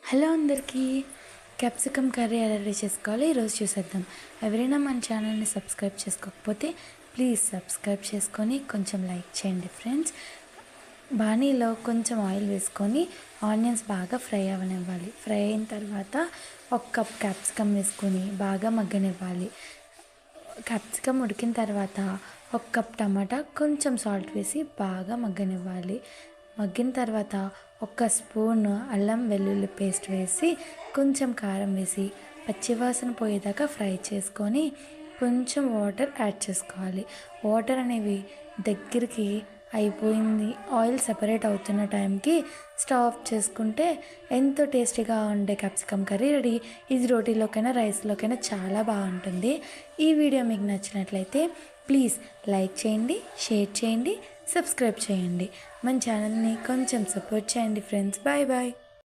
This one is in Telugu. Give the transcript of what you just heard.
హలో అందరికీ క్యాప్సికమ్ కర్రీ ఎలా రెడీ చేసుకోవాలో ఈరోజు చూసేద్దాం. ఎవరైనా మన ఛానల్ని సబ్స్క్రైబ్ చేసుకోకపోతే ప్లీజ్ సబ్స్క్రైబ్ చేసుకొని కొంచెం లైక్ చేయండి ఫ్రెండ్స్. బాణీలో కొంచెం ఆయిల్ వేసుకొని ఆనియన్స్ బాగా ఫ్రై అవ్వనివ్వాలి. ఫ్రై అయిన తర్వాత 1 కప్ క్యాప్సికమ్ వేసుకొని బాగా మగ్గనివ్వాలి. క్యాప్సికమ్ ఉడికిన తర్వాత 1 కప్ టమాటా కొంచెం సాల్ట్ వేసి బాగా మగ్గనివ్వాలి. మగ్గిన తర్వాత 1 స్పూన్ అల్లం వెల్లుల్లి పేస్ట్ వేసి కొంచెం కారం వేసి పచ్చివాసన పోయేదాకా ఫ్రై చేసుకొని కొంచెం వాటర్ యాడ్ చేసుకోవాలి. వాటర్ అనేవి దగ్గరికి అయిపోయింది, ఆయిల్ సెపరేట్ అవుతున్న టైంకి స్టవ్ ఆఫ్ చేసుకుంటే ఎంతో టేస్టీగా ఉండే క్యాప్సికమ్ కర్రీ రెడీ. ఇది రోటీలోకైనా రైస్లోకైనా చాలా బాగుంటుంది. ఈ వీడియో మీకు నచ్చినట్లయితే ప్లీజ్ లైక్ చేయండి, షేర్ చేయండి, సబ్స్క్రైబ్ చేయండి. మన ఛానల్ని కొంచెం సపోర్ట్ చేయండి ఫ్రెండ్స్. Bye bye.